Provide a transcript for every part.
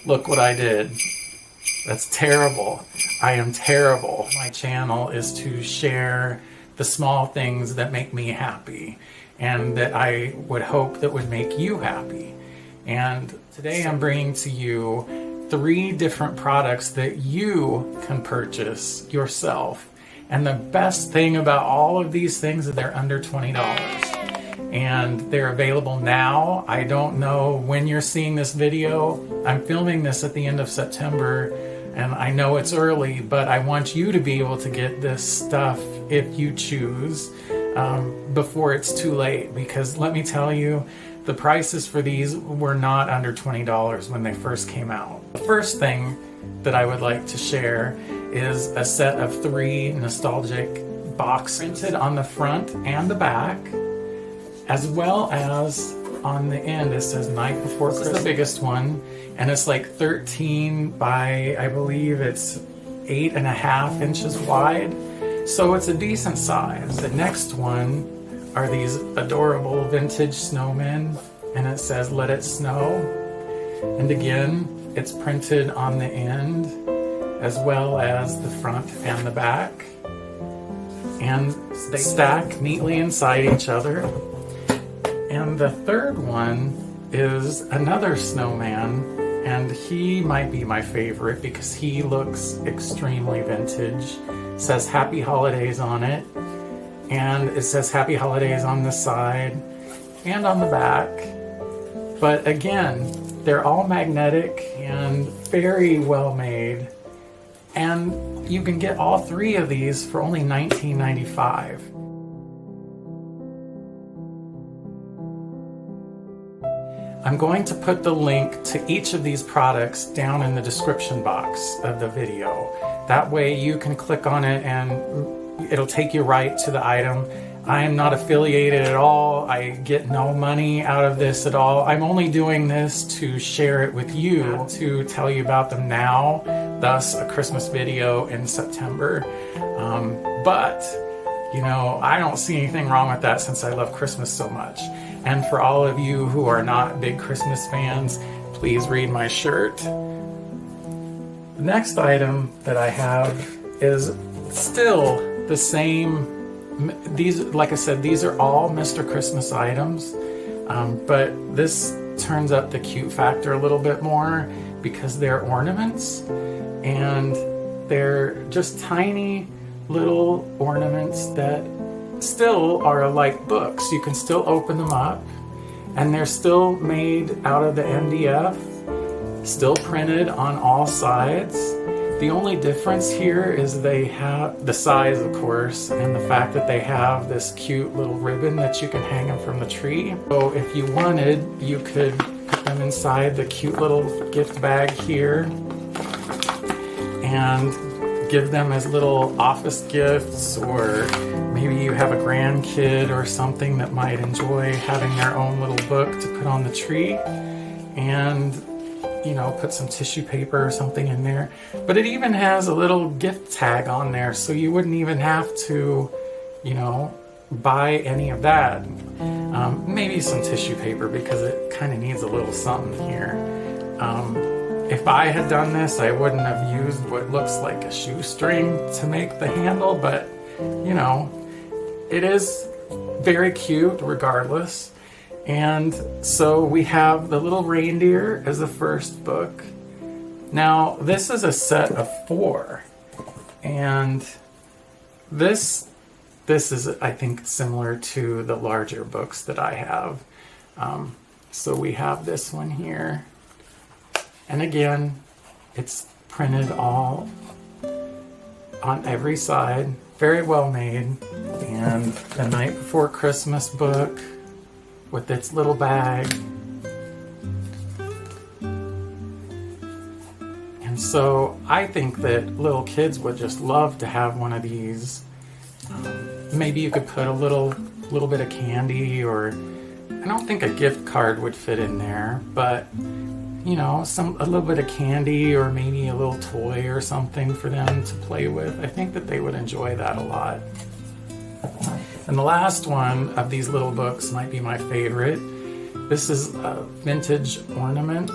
Look what I did. That's terrible. I am terrible. My channel is to share the small things that make me happy and that I would hope that would make you happy. And today I'm bringing to you 3 different products that you can purchase yourself. And the best thing about all of these things is they're under $20. And they're available now. I don't know when you're seeing this video. I'm filming this at the end of September, and I know it's early, but I want you to be able to get this stuff if you choose before it's too late, because let me tell you, the prices for these were not under $20 when they first came out. The first thing that I would like to share is a set of 3 nostalgic boxes printed on the front and the back, as well as on the end it says Night Before Christmas. This is the biggest one, and it's like 13 by, I believe it's 8.5 inches wide, so it's a decent size. The next one are these adorable vintage snowmen, and it says Let It Snow, and again it's printed on the end as well as the front and the back, and they stack neatly inside each other. And the third one is another snowman, and he might be my favorite because he looks extremely vintage. It says Happy Holidays on it, and it says Happy Holidays on the side and on the back. But again, they're all magnetic and very well made, and you can get all 3 of these for only $19.95. I'm going to put the link to each of these products down in the description box of the video. That way you can click on it and it'll take you right to the item. I am not affiliated at all. I get no money out of this at all. I'm only doing this to share it with you, to tell you about them now, thus a Christmas video in September. But you know, I don't see anything wrong with that since I love Christmas so much. And for all of you who are not big Christmas fans, please read my shirt. The next item that I have is still the same. These, like I said, these are all Mr. Christmas items, but this turns up the cute factor a little bit more because they're ornaments, and they're just tiny little ornaments that still are like books. You can still open them up, and they're still made out of the MDF, still printed on all sides. The only difference here is they have the size, of course, and the fact that they have this cute little ribbon that you can hang them from the tree. So if you wanted, you could put them inside the cute little gift bag here and give them as little office gifts, or maybe you have a grandkid or something that might enjoy having their own little book to put on the tree, and you know, put some tissue paper or something in there. But it even has a little gift tag on there, so you wouldn't even have to, you know, buy any of that. Maybe some tissue paper because it kind of needs a little something here. If I had done this, I wouldn't have used what looks like a shoestring to make the handle, but you know, it is very cute regardless. And so we have the little reindeer as the first book. Now this is a set of 4, and this is, I think, similar to the larger books that I have. So we have this one here, and again it's printed all on every side, very well made. And the Night Before Christmas book with its little bag. And so I think that little kids would just love to have one of these. Maybe you could put a little bit of candy, or I don't think a gift card would fit in there, but you know, a little bit of candy, or maybe a little toy or something for them to play with. I think that they would enjoy that a lot. And the last one of these little books might be my favorite. This is a vintage ornament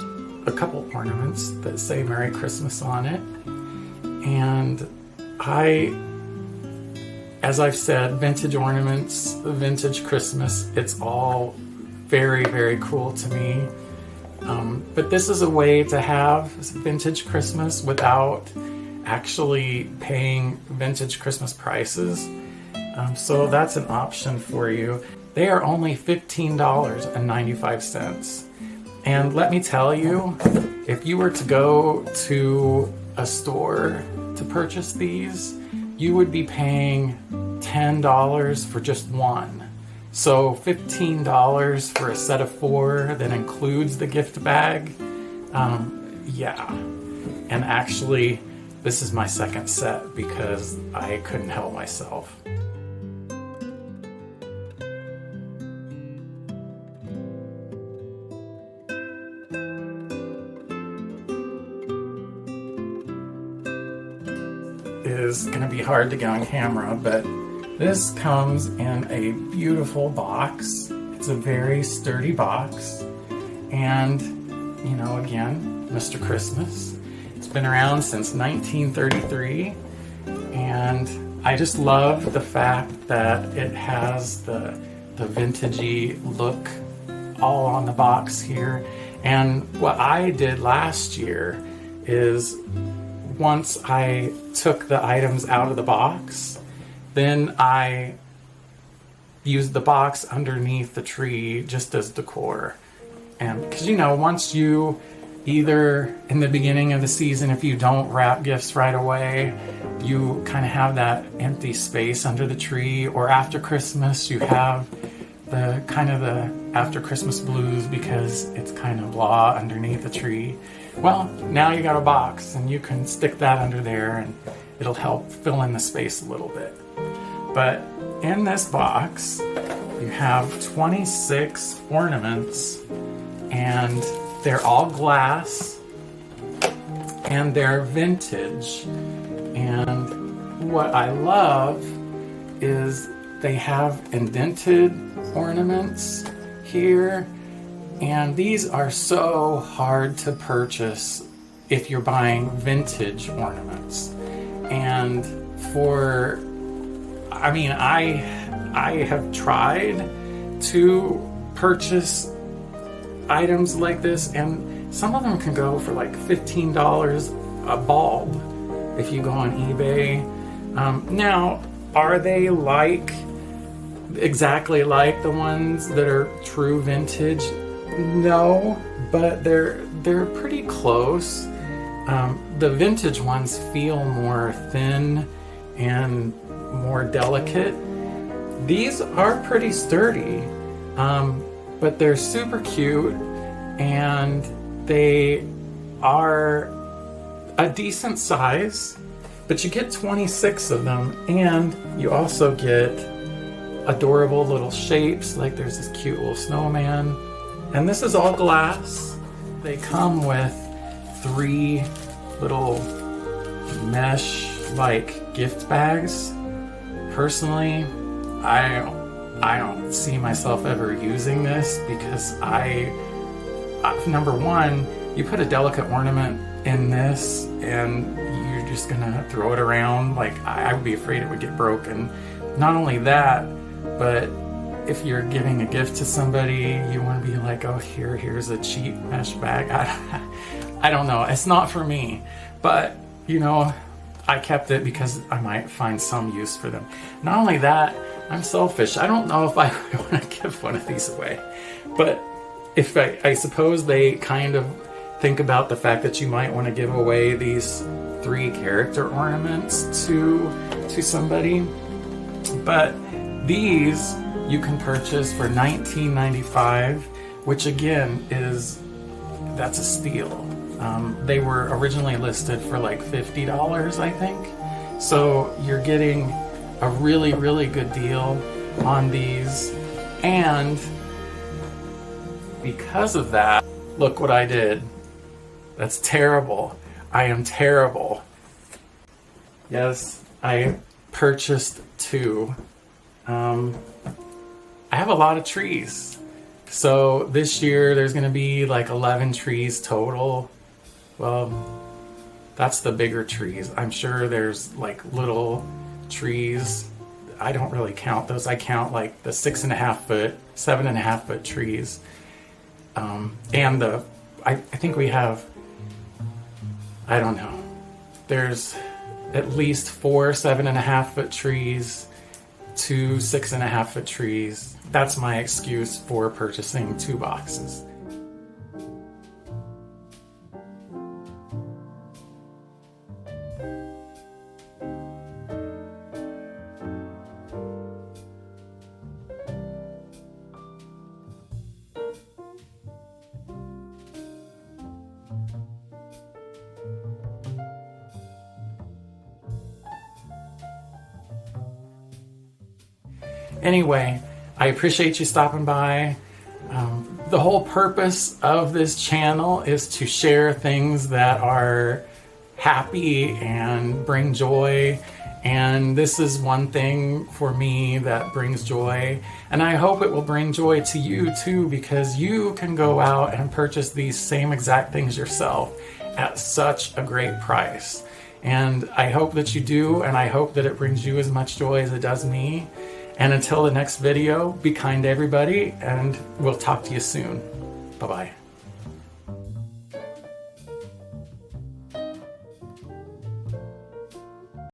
a couple ornaments that say Merry Christmas on it. And as I've said, vintage ornaments, vintage Christmas, it's all very, very cool to me. But this is a way to have vintage Christmas without actually paying vintage Christmas prices. So that's an option for you. They are only $15.95. And let me tell you, if you were to go to a store to purchase these, you would be paying $10 for just one. So $15 for a set of 4 that includes the gift bag. Yeah. And actually, this is my second set because I couldn't help myself. Is going to be hard to get on camera, but this comes in a beautiful box. It's a very sturdy box, and you know, again, Mr. Christmas. It's been around since 1933, and I just love the fact that it has the vintagey look all on the box here. And what I did last year is, once I took the items out of the box, then I used the box underneath the tree just as decor. And because, you know, once you either in the beginning of the season, if you don't wrap gifts right away, you kind of have that empty space under the tree, or after Christmas you have the kind of the after Christmas blues because it's kind of blah underneath the tree. Well, now you got a box and you can stick that under there and it'll help fill in the space a little bit. But in this box, you have 26 ornaments, and they're all glass and they're vintage. And what I love is they have indented ornaments here. And these are so hard to purchase if you're buying vintage ornaments. And I have tried to purchase items like this, and some of them can go for like $15 a bulb if you go on eBay. Now, are they exactly like the ones that are true vintage? No, but they're pretty close. The vintage ones feel more thin and more delicate. These are pretty sturdy, but they're super cute, and they are a decent size, but you get 26 of them, and you also get adorable little shapes, like there's this cute little snowman. And this is all glass. They come with 3 little mesh-like gift bags. Personally, I don't see myself ever using this because number one, you put a delicate ornament in this and you're just gonna throw it around. Like, I would be afraid it would get broken. Not only that, but if you're giving a gift to somebody, you want to be like, oh, here's a cheap mesh bag. I don't know. It's not for me. But, you know, I kept it because I might find some use for them. Not only that, I'm selfish. I don't know if I want to give one of these away. But if I suppose they kind of think about the fact that you might want to give away these 3 character ornaments to somebody. But these you can purchase for $19.95, which again that's a steal. They were originally listed for like $50, I think. So you're getting a really, really good deal on these. And because of that, look what I did. That's terrible. I am terrible. Yes, I purchased 2. I have a lot of trees, So this year there's going to be like 11 trees total. Well, that's the bigger trees. I'm sure there's like little trees. I don't really count those. I count like the 6.5 foot, 7.5 foot trees. And I think we have, I don't know, there's at least 4 7.5 foot trees, 2 6.5 foot trees. That's my excuse for purchasing 2 boxes. Anyway, I appreciate you stopping by. The whole purpose of this channel is to share things that are happy and bring joy. And this is one thing for me that brings joy. And I hope it will bring joy to you too, because you can go out and purchase these same exact things yourself at such a great price. And I hope that you do, and I hope that it brings you as much joy as it does me. And until the next video, be kind to everybody, and we'll talk to you soon. Bye-bye.